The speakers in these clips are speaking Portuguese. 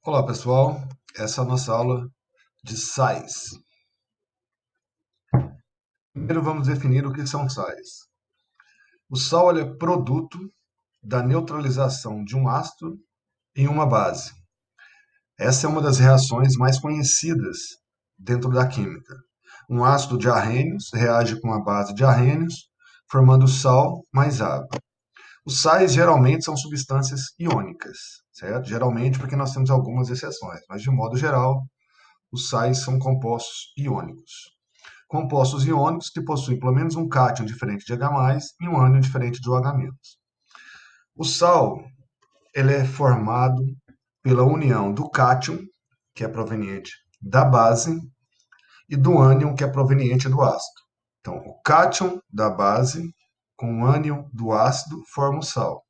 Olá pessoal, essa é a nossa aula de sais. Primeiro vamos definir o que são sais. O sal ele é produto da neutralização de um ácido em uma base. Essa é uma das reações mais conhecidas dentro da química. Um ácido de arrênios reage com a base de arrênios, formando sal mais água. Os sais geralmente são substâncias iônicas, certo? Geralmente porque nós temos algumas exceções, mas de modo geral, os sais são compostos iônicos. Compostos iônicos que possuem pelo menos um cátion diferente de H+, e um ânion diferente de OH-. O sal ele é formado pela união do cátion, que é proveniente da base, e do ânion, que é proveniente do ácido. Então, o cátion da base com o ânion do ácido forma o sal.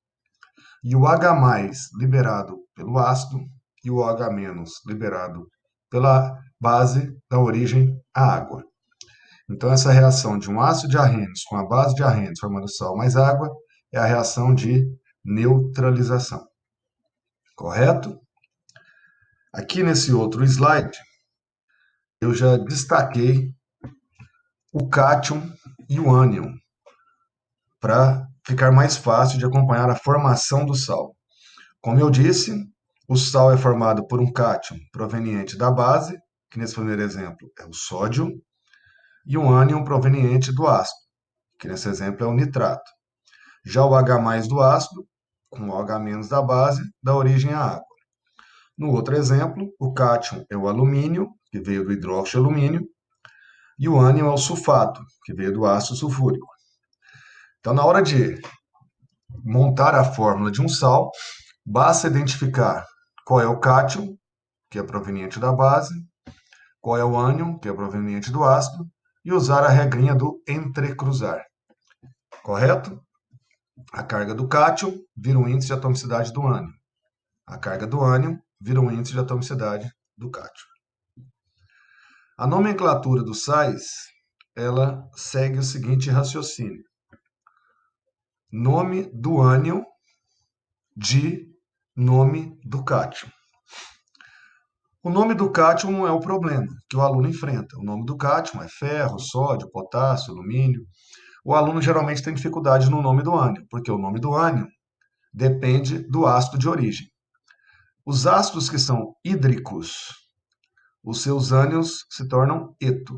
E o H+ liberado pelo ácido e o OH- liberado pela base dá origem à água. Então, essa reação de um ácido de arrênios com a base de arrênios formando sal mais água é a reação de neutralização. Correto? Aqui nesse outro slide, eu já destaquei o cátion e o ânion para ficar mais fácil de acompanhar a formação do sal. Como eu disse, o sal é formado por um cátion proveniente da base, que nesse primeiro exemplo é o sódio, e um ânion proveniente do ácido, que nesse exemplo é o nitrato. Já o H+ do ácido, com o OH- da base, dá origem à água. No outro exemplo, o cátion é o alumínio, que veio do hidróxido de alumínio, e o ânion é o sulfato, que veio do ácido sulfúrico. Então, na hora de montar a fórmula de um sal, basta identificar qual é o cátion, que é proveniente da base, qual é o ânion, que é proveniente do ácido, e usar a regrinha do entrecruzar. Correto? A carga do cátion vira o índice de atomicidade do ânion. A carga do ânion vira o índice de atomicidade do cátion. A nomenclatura dos sais, ela segue o seguinte raciocínio. Nome do ânion de nome do cátion. O nome do cátion não é o problema que o aluno enfrenta. O nome do cátion é ferro, sódio, potássio, alumínio. O aluno geralmente tem dificuldade no nome do ânion, porque o nome do ânion depende do ácido de origem. Os ácidos que são hídricos, os seus ânions se tornam eto.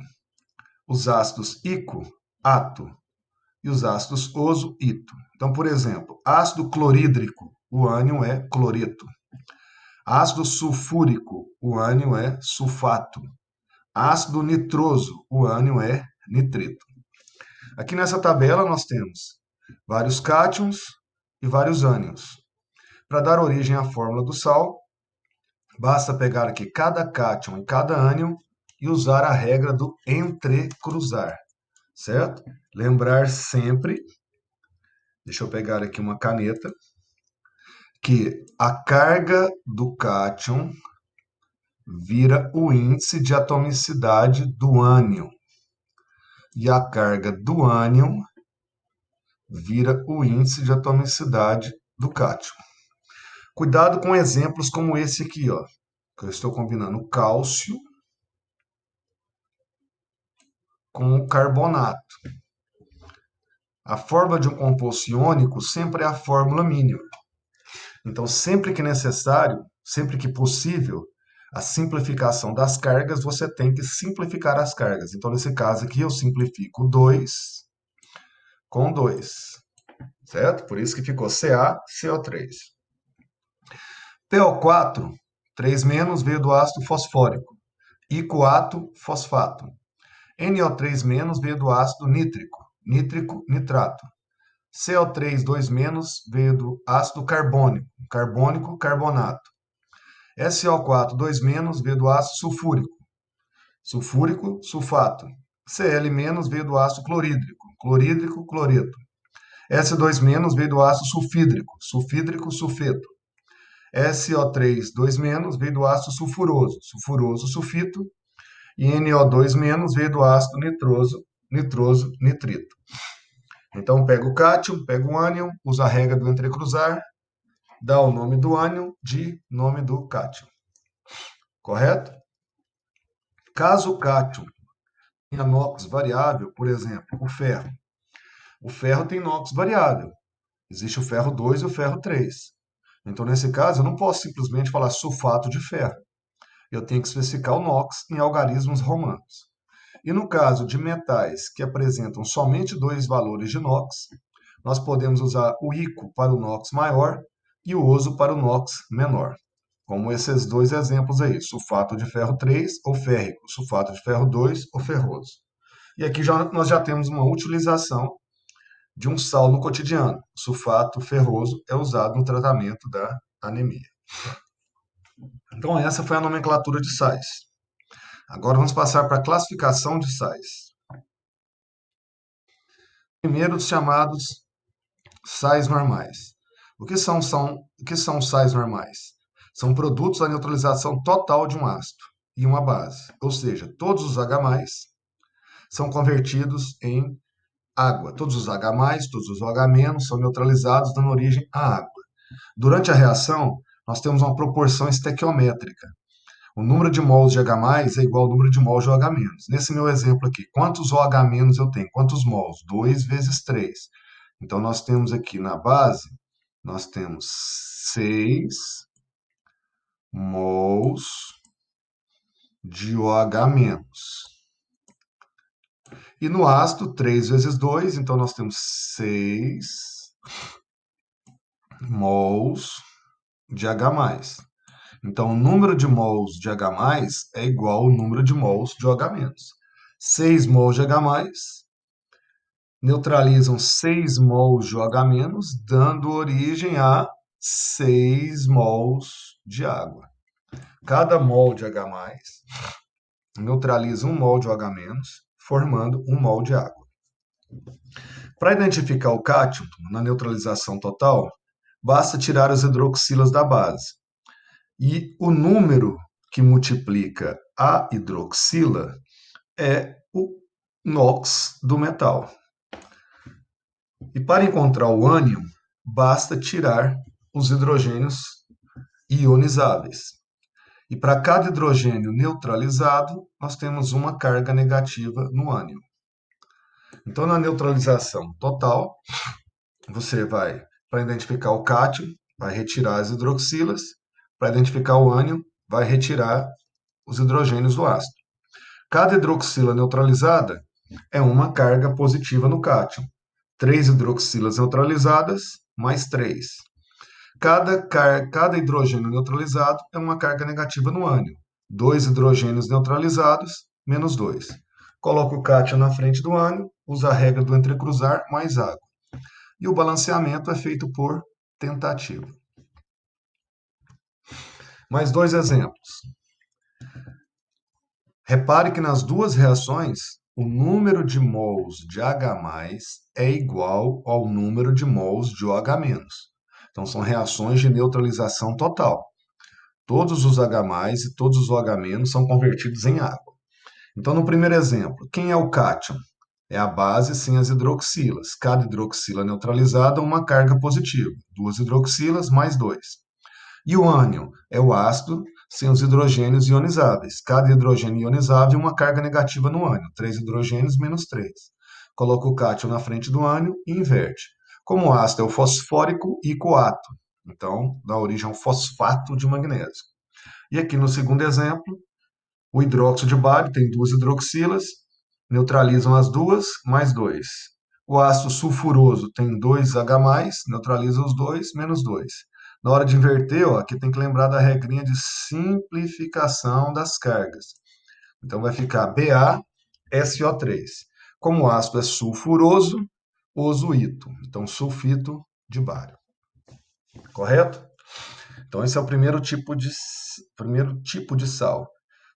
Os ácidos ico, ato, e os ácidos oso, ito. Então, por exemplo, ácido clorídrico, o ânion é cloreto. Ácido sulfúrico, o ânion é sulfato. Ácido nitroso, o ânion é nitrito. Aqui nessa tabela nós temos vários cátions e vários ânions. Para dar origem à fórmula do sal, basta pegar aqui cada cátion e cada ânion e usar a regra do entrecruzar, certo? Lembrar sempre, deixa eu pegar aqui uma caneta, que a carga do cátion vira o índice de atomicidade do ânion e a carga do ânion vira o índice de atomicidade do cátion. Cuidado com exemplos como esse aqui, ó, que eu estou combinando o cálcio com o carbonato. A fórmula de um composto iônico sempre é a fórmula mínima. Então, sempre que necessário, sempre que possível, a simplificação das cargas, você tem que simplificar as cargas. Então, nesse caso aqui, eu simplifico 2 com 2, certo? Por isso que ficou CaCO3. PO4, 3 menos, veio do ácido fosfórico. Icoato, fosfato. NO3 menos veio do ácido nítrico, nítrico, nitrato. CO3, 2 menos, veio do ácido carbônico, carbônico, carbonato. SO4, 2 menos, veio do ácido sulfúrico, sulfúrico, sulfato. Cl menos veio do ácido clorídrico, clorídrico, cloreto. S2 menos veio do ácido sulfídrico, sulfídrico, sulfeto. SO3, 2 menos, veio do ácido sulfuroso, sulfuroso, sulfito. E NO2 menos veio do ácido nitroso, nitroso, nitrito. Então, pega o cátion, pega o ânion, usa a regra do entrecruzar, dá o nome do ânion de nome do cátion. correto? Caso o cátion tenha NOx variável, por exemplo, o ferro tem NOx variável. Existe o ferro 2 e o ferro 3. Então, nesse caso, eu não posso simplesmente falar sulfato de ferro. Eu tenho que especificar o NOx em algarismos romanos. E no caso de metais que apresentam somente dois valores de NOx, nós podemos usar o ICO para o NOx maior e o oso para o NOx menor. Como esses dois exemplos aí, sulfato de ferro 3 ou férrico, sulfato de ferro 2 ou ferroso. E aqui nós já temos uma utilização de um sal no cotidiano. O sulfato ferroso é usado no tratamento da anemia. Então, essa foi a nomenclatura de sais. Agora vamos passar para a classificação de sais. Primeiro, os chamados sais normais. O que são sais normais? São produtos da neutralização total de um ácido e uma base, ou seja, todos os H+, são convertidos em água. Todos os H+, todos os OH- são neutralizados, dando origem à água. Durante a reação, nós temos uma proporção estequiométrica. O número de mols de H+ é igual ao número de mols de OH-. Nesse meu exemplo aqui, quantos OH- eu tenho? Quantos mols? 2 vezes 3. Então, nós temos aqui na base, nós temos 6 mols de OH-. E no ácido, 3 vezes 2, então nós temos 6 mols de H+. Então, o número de mols de H+ é igual ao número de mols de OH-. 6 mols de H+ neutralizam 6 mols de OH-, dando origem a 6 mols de água. Cada mol de H+ neutraliza 1 mol de OH-, formando 1 mol de água. Para identificar o cátion na neutralização total, basta tirar as hidroxilas da base. E o número que multiplica a hidroxila é o NOx do metal. E para encontrar o ânion, basta tirar os hidrogênios ionizáveis. E para cada hidrogênio neutralizado, nós temos uma carga negativa no ânion. Então, na neutralização total, você vai, para identificar o cátion, vai retirar as hidroxilas. Para identificar o ânion, vai retirar os hidrogênios do ácido. Cada hidroxila neutralizada é uma carga positiva no cátion. 3 hidroxilas neutralizadas, mais 3. Cada hidrogênio neutralizado é uma carga negativa no ânion. 2 hidrogênios neutralizados, menos 2. Coloca o cátion na frente do ânion, usa a regra do entrecruzar mais água. E o balanceamento é feito por tentativa. Mais dois exemplos. Repare que nas duas reações, o número de mols de H+ é igual ao número de mols de OH-. Então, são reações de neutralização total. Todos os H+ e todos os OH- são convertidos em água. Então, no primeiro exemplo, quem é o cátion? É a base sem as hidroxilas. Cada hidroxila neutralizada é uma carga positiva. 2 hidroxilas mais 2. E o ânion é o ácido sem os hidrogênios ionizáveis. Cada hidrogênio ionizável é uma carga negativa no ânion. 3 hidrogênios menos 3. Coloca o cátion na frente do ânion e inverte. Como o ácido é o fosfórico e coato, então dá origem ao fosfato de magnésio. E aqui no segundo exemplo, o hidróxido de bário tem 2 hidroxilas, neutralizam as duas, mais 2. O ácido sulfuroso tem 2H+, neutraliza os 2, menos 2. Na hora de inverter, ó, aqui tem que lembrar da regrinha de simplificação das cargas. Então vai ficar BaSO3. Como o ácido é sulfuroso, uso ito. Então, sulfito de bário. Correto? Então, esse é o primeiro tipo de sal.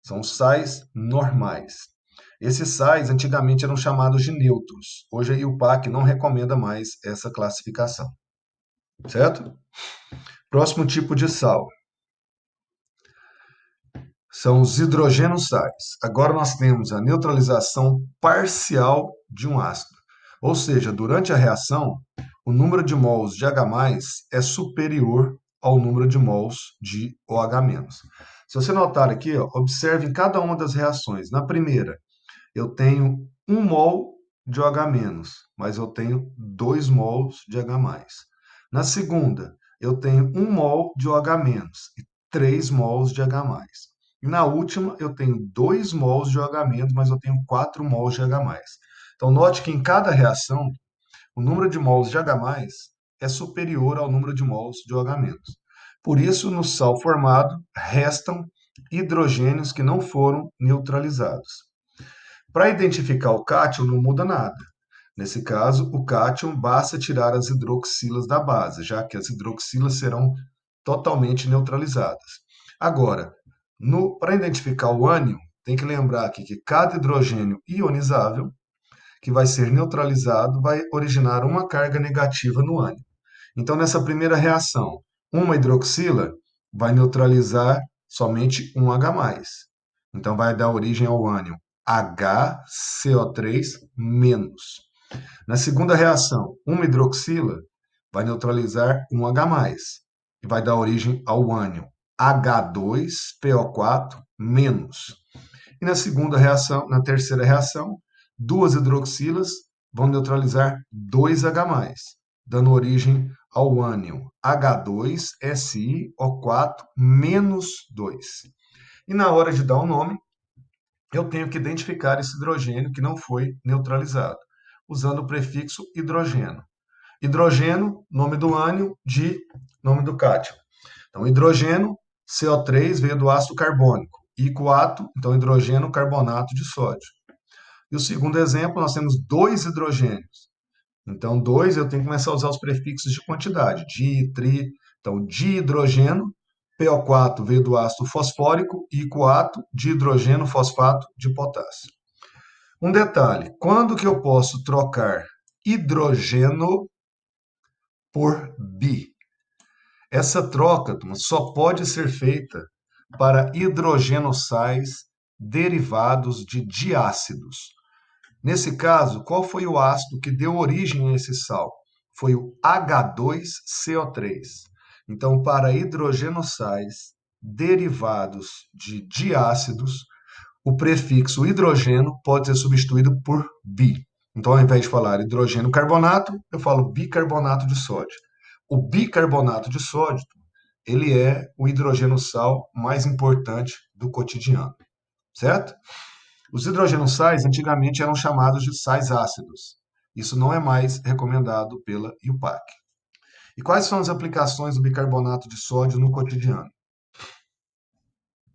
São os sais normais. Esses sais antigamente eram chamados de neutros. Hoje a IUPAC não recomenda mais essa classificação. Certo? Próximo tipo de sal são os hidrogenossais. Agora nós temos a neutralização parcial de um ácido. Ou seja, durante a reação, o número de mols de H+ é superior ao número de mols de OH-. Se você notar aqui, ó, observe em cada uma das reações. Na primeira, eu tenho 1 mol de OH-, mas eu tenho 2 mols de H+. Na segunda, eu tenho 1 mol de OH- e 3 mols de H+. E na última, eu tenho 2 mols de OH-, mas eu tenho 4 mols de H+. Então, note que em cada reação, o número de mols de H+ é superior ao número de mols de OH-. Por isso, no sal formado, restam hidrogênios que não foram neutralizados. Para identificar o cátion, não muda nada. Nesse caso, o cátion basta tirar as hidroxilas da base, já que as hidroxilas serão totalmente neutralizadas. Agora, para identificar o ânion, tem que lembrar aqui que cada hidrogênio ionizável que vai ser neutralizado vai originar uma carga negativa no ânion. Então, nessa primeira reação, uma hidroxila vai neutralizar somente um H+. Então, vai dar origem ao ânion HCO3-. Na segunda reação, uma hidroxila vai neutralizar um H+, e vai dar origem ao ânion H2PO4-. E na segunda reação, na terceira reação, duas hidroxilas vão neutralizar 2H+, dando origem ao ânion H2SiO4-2. E na hora de dar o nome, eu tenho que identificar esse hidrogênio que não foi neutralizado, usando o prefixo hidrogênio. Hidrogênio, nome do ânion, de nome do cátion. Então, hidrogênio, CO3 veio do ácido carbônico. E coato, então hidrogênio carbonato de sódio. E o segundo exemplo, nós temos 2 hidrogênios. Então, 2 eu tenho que começar a usar os prefixos de quantidade, di, tri. Então, dihidrogênio, PO4 veio do ácido fosfórico e coato, dihidrogênio fosfato de potássio. Um detalhe, quando que eu posso trocar hidrogênio por bi? Essa troca, turma, só pode ser feita para hidrogenossais derivados de diácidos. Nesse caso, qual foi o ácido que deu origem a esse sal? Foi o H2CO3. Então, para hidrogenossais derivados de diácidos, o prefixo hidrogênio pode ser substituído por bi. Então, ao invés de falar hidrogênio carbonato, eu falo bicarbonato de sódio. O bicarbonato de sódio, ele é o hidrogenossal mais importante do cotidiano, certo? Os hidrogenossais antigamente eram chamados de sais ácidos. Isso não é mais recomendado pela IUPAC. E quais são as aplicações do bicarbonato de sódio no cotidiano?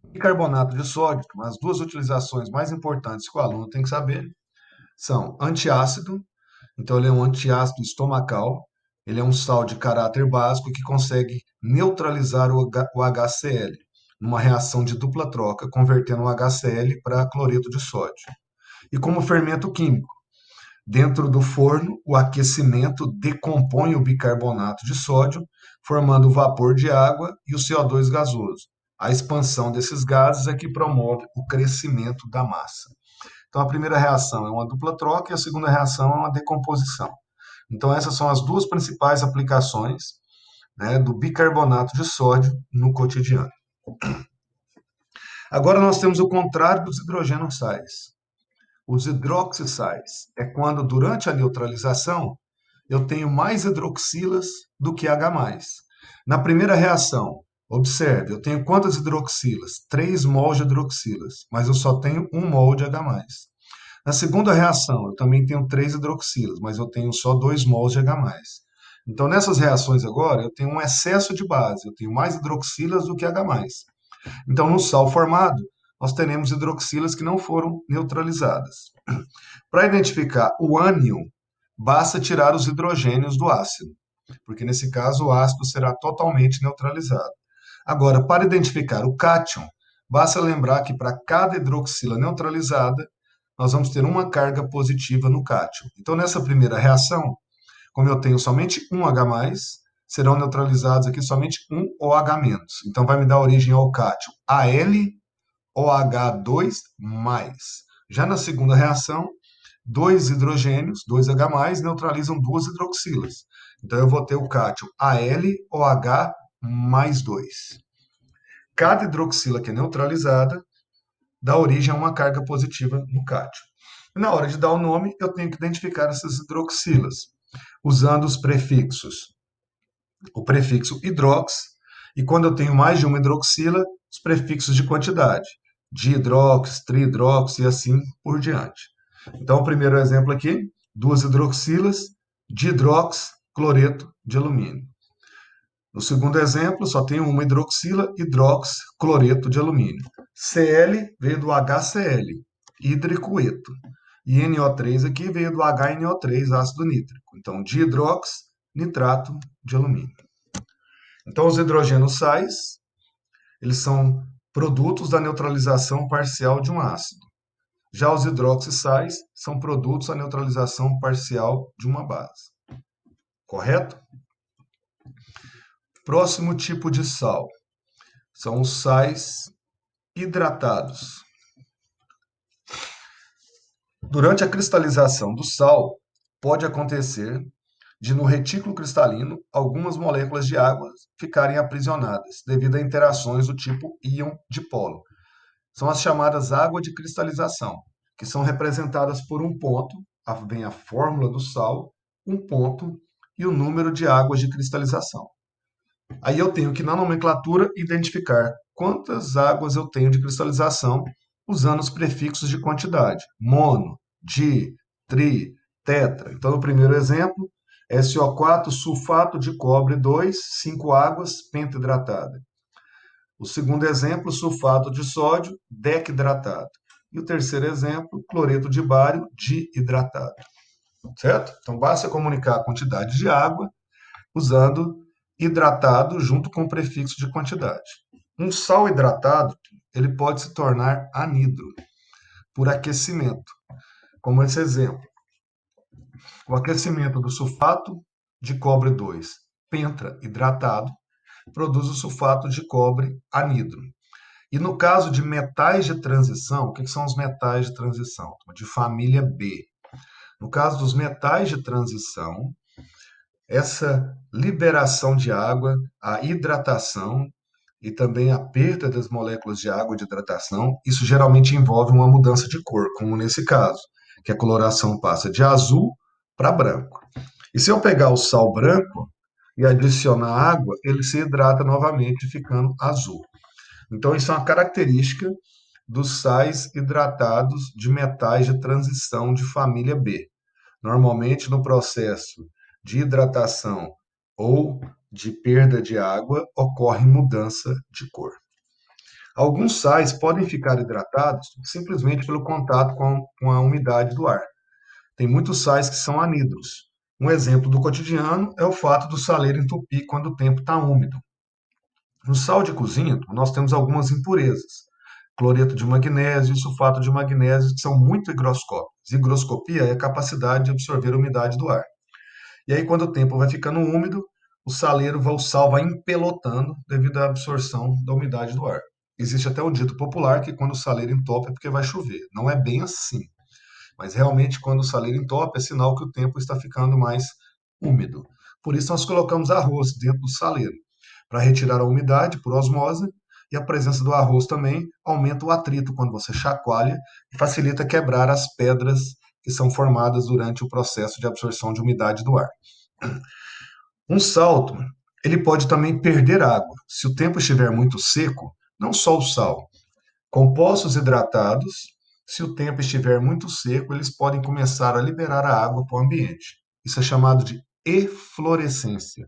Bicarbonato de sódio, as duas utilizações mais importantes que o aluno tem que saber são antiácido, então ele é um antiácido estomacal, ele é um sal de caráter básico que consegue neutralizar o HCl numa reação de dupla troca, convertendo o HCl para cloreto de sódio. E como fermento químico, dentro do forno, o aquecimento decompõe o bicarbonato de sódio, formando o vapor de água e o CO2 gasoso. A expansão desses gases é que promove o crescimento da massa. Então, a primeira reação é uma dupla troca e a segunda reação é uma decomposição. Então, essas são as duas principais aplicações, né, do bicarbonato de sódio no cotidiano. Agora, nós temos o contrário dos hidrogenossais. Os hidroxissais é quando, durante a neutralização, eu tenho mais hidroxilas do que H+. Na primeira reação, observe, eu tenho quantas hidroxilas? 3 mols de hidroxilas, mas eu só tenho 1 mol de H+. Na segunda reação, eu também tenho 3 hidroxilas, mas eu tenho só 2 mols de H+. Então, nessas reações agora, eu tenho um excesso de base, eu tenho mais hidroxilas do que H+. Então, no sal formado, nós teremos hidroxilas que não foram neutralizadas. Para identificar o ânion, basta tirar os hidrogênios do ácido, porque nesse caso o ácido será totalmente neutralizado. Agora, para identificar o cátion, basta lembrar que para cada hidroxila neutralizada, nós vamos ter uma carga positiva no cátion. Então, nessa primeira reação, como eu tenho somente um H+, serão neutralizados aqui somente um OH-. Então, vai me dar origem ao cátion AlOH2+. Já na segunda reação, 2 hidrogênios, 2H+, neutralizam 2 hidroxilas. Então, eu vou ter o cátion AlOH+2. Cada hidroxila que é neutralizada dá origem a uma carga positiva no cátio. E na hora de dar o nome, eu tenho que identificar essas hidroxilas, usando os prefixos. O prefixo hidrox, e quando eu tenho mais de uma hidroxila, os prefixos de quantidade. Dihidrox, trihidrox e assim por diante. Então, o primeiro exemplo aqui, duas hidroxilas, dihidrox, cloreto de alumínio. No segundo exemplo, só tem uma hidroxila, hidrox, cloreto de alumínio. Cl veio do HCl, hídrico eto. E NO3 aqui veio do HNO3, ácido nítrico. Então, dihidrox, nitrato de alumínio. Então, os hidrogênios sais, eles são produtos da neutralização parcial de um ácido. Já os hidroxissais são produtos da neutralização parcial de uma base. Correto? Próximo tipo de sal são os sais hidratados. Durante a cristalização do sal, pode acontecer de no retículo cristalino algumas moléculas de água ficarem aprisionadas devido a interações do tipo íon-dipolo. São as chamadas água de cristalização, que são representadas por um ponto, vem a fórmula do sal, um ponto e o número de águas de cristalização. Aí eu tenho que, na nomenclatura, identificar quantas águas eu tenho de cristalização usando os prefixos de quantidade: mono, di, tri, tetra. Então, no primeiro exemplo, SO4, sulfato de cobre 2, 5 águas, penta-hidratada. O segundo exemplo, sulfato de sódio, decidratado. E o terceiro exemplo, cloreto de bário, dihidratado. Certo? Então, basta comunicar a quantidade de água usando hidratado junto com o prefixo de quantidade. Um sal hidratado, ele pode se tornar anidro por aquecimento, como esse exemplo. O aquecimento do sulfato de cobre 2, pentra-hidratado, produz o sulfato de cobre anidro. E no caso de metais de transição, o que são os metais de transição? De família B. No caso dos metais de transição, essa liberação de água, a hidratação e também a perda das moléculas de água de hidratação, isso geralmente envolve uma mudança de cor, como nesse caso, que a coloração passa de azul para branco. E se eu pegar o sal branco e adicionar água, ele se hidrata novamente, ficando azul. Então, isso é uma característica dos sais hidratados de metais de transição de família B. Normalmente, no processo de hidratação ou de perda de água, ocorre mudança de cor. Alguns sais podem ficar hidratados simplesmente pelo contato com a umidade do ar. Tem muitos sais que são anidros. Um exemplo do cotidiano é o fato do saleiro entupir quando o tempo está úmido. No sal de cozinha, nós temos algumas impurezas. Cloreto de magnésio e sulfato de magnésio, que são muito higroscópicos. Higroscopia é a capacidade de absorver a umidade do ar. E aí, quando o tempo vai ficando úmido, o sal vai empelotando devido à absorção da umidade do ar. Existe até um dito popular que quando o saleiro entope é porque vai chover. Não é bem assim. Mas realmente, quando o saleiro entope, é sinal que o tempo está ficando mais úmido. Por isso, nós colocamos arroz dentro do saleiro, para retirar a umidade por osmose, e a presença do arroz também aumenta o atrito quando você chacoalha e facilita quebrar as pedras que são formadas durante o processo de absorção de umidade do ar. Um salto, ele pode também perder água. Se o tempo estiver muito seco, não só o sal, compostos hidratados, se o tempo estiver muito seco, eles podem começar a liberar a água para o ambiente. Isso é chamado de eflorescência,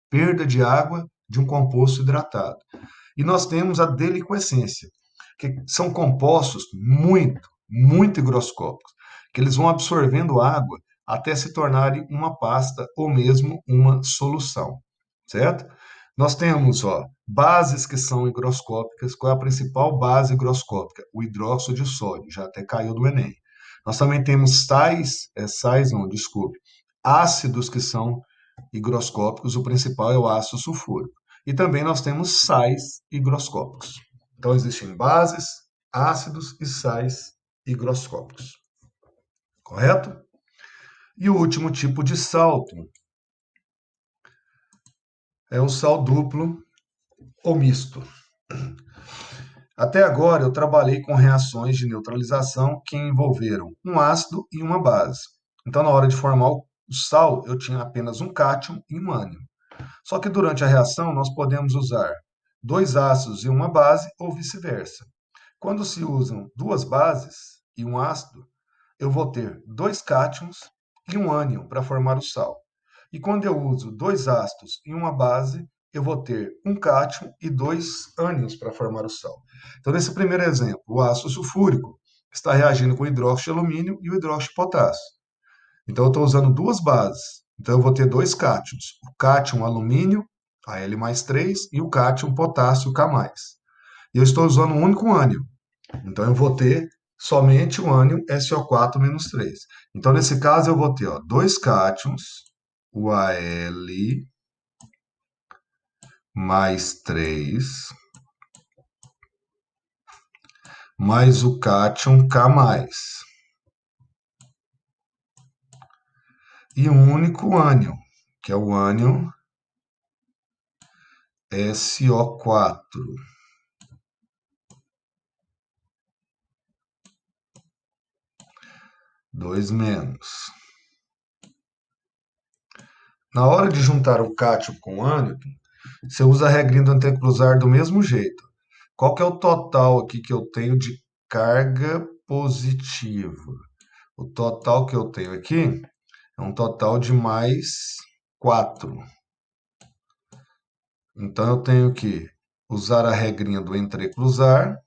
perda de água de um composto hidratado. E nós temos a deliquescência, que são compostos muito higroscópicos, que eles vão absorvendo água até se tornarem uma pasta ou mesmo uma solução, certo? Nós temos, bases que são higroscópicas. Qual é a principal base higroscópica? O hidróxido de sódio, já até caiu do Enem. Nós também temos ácidos que são higroscópicos. O principal é o ácido sulfúrico. E também nós temos sais higroscópicos. Então, existem bases, ácidos e sais higroscópicos. Correto? E o último tipo de salto é o sal duplo ou misto. Até agora eu trabalhei com reações de neutralização que envolveram um ácido e uma base. Então, na hora de formar o sal, eu tinha apenas um cátion e um ânion. Só que durante a reação nós podemos usar dois ácidos e uma base ou vice-versa. Quando se usam duas bases e um ácido, eu vou ter dois cátions e um ânion para formar o sal. E quando eu uso dois ácidos e uma base, eu vou ter um cátion e dois ânions para formar o sal. Então, nesse primeiro exemplo, o ácido sulfúrico está reagindo com o hidróxido de alumínio e o hidróxido de potássio. Então, eu estou usando duas bases. Então, eu vou ter dois cátions. O cátion alumínio, Al mais 3, e o cátion potássio, K mais. E eu estou usando um único ânion. Então, eu vou ter somente o ânion SO4-3. Então, nesse caso, eu vou ter dois cátions, o Al mais 3, mais o cátion K mais. E um único ânion, que é o ânion SO4. Dois menos. Na hora de juntar o cátion com o ânion, você usa a regrinha do entrecruzar do mesmo jeito. Qual que é o total aqui que eu tenho de carga positiva? O total que eu tenho aqui é um total de mais 4. Então, eu tenho que usar a regrinha do entrecruzar.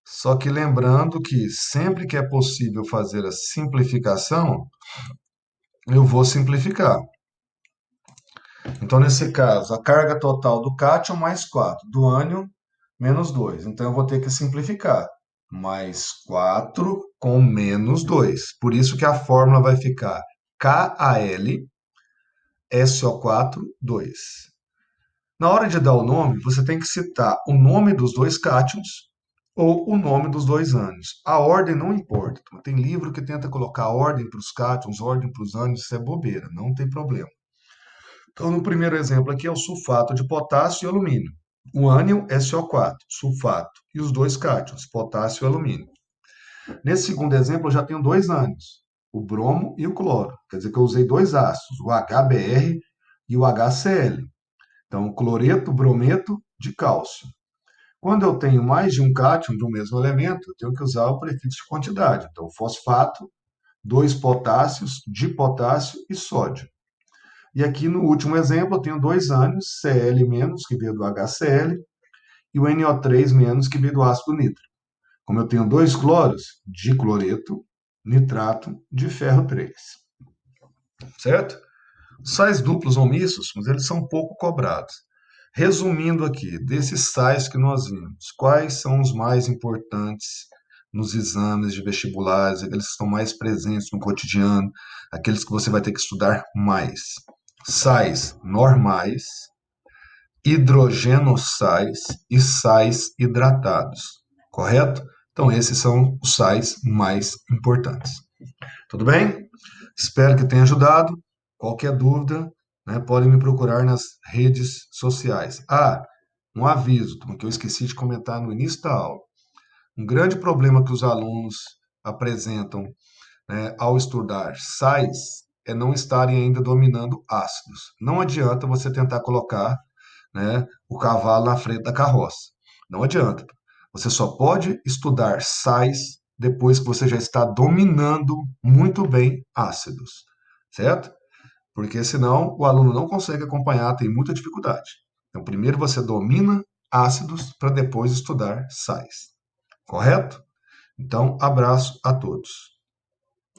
Só que lembrando que sempre que é possível fazer a simplificação, eu vou simplificar. Então, nesse caso, a carga total do cátion mais 4, do ânion menos 2. Então, eu vou ter que simplificar. Mais 4 com menos 2. Por isso que a fórmula vai ficar KAlSO4, 2. Na hora de dar o nome, você tem que citar o nome dos dois cátions ou o nome dos dois ânions. A ordem não importa. Tem livro que tenta colocar ordem para os cátions, ordem para os ânions, isso é bobeira, não tem problema. Então, no primeiro exemplo aqui é o sulfato de potássio e alumínio. O ânion é SO4, sulfato, e os dois cátions, potássio e alumínio. Nesse segundo exemplo, eu já tenho dois ânions, o bromo e o cloro. Quer dizer que eu usei dois ácidos, o HBr e o HCl. Então, cloreto, brometo de cálcio. Quando eu tenho mais de um cátion do mesmo elemento, eu tenho que usar o prefixo de quantidade. Então, fosfato, dois potássios, dipotássio e sódio. E aqui no último exemplo, eu tenho dois ânions, Cl-, que veio do HCl, e o NO3-, que veio do ácido nítrico. Como eu tenho dois cloros, dicloreto, nitrato de ferro 3. Certo? Sais duplos omissos, mas eles são pouco cobrados. Resumindo aqui, desses sais que nós vimos, quais são os mais importantes nos exames de vestibulares, aqueles que estão mais presentes no cotidiano, aqueles que você vai ter que estudar mais? Sais normais, hidrogenossais e sais hidratados, correto? Então, esses são os sais mais importantes. Tudo bem? Espero que tenha ajudado. Qualquer dúvida, né, podem me procurar nas redes sociais. Ah, um aviso, que eu esqueci de comentar no início da aula. Um grande problema que os alunos apresentam, né, ao estudar sais é não estarem ainda dominando ácidos. Não adianta você tentar colocar, né, o cavalo na frente da carroça. Não adianta. Você só pode estudar sais depois que você já está dominando muito bem ácidos, certo? Porque senão o aluno não consegue acompanhar, tem muita dificuldade. Então, primeiro você domina ácidos para depois estudar sais. Correto? Então, abraço a todos.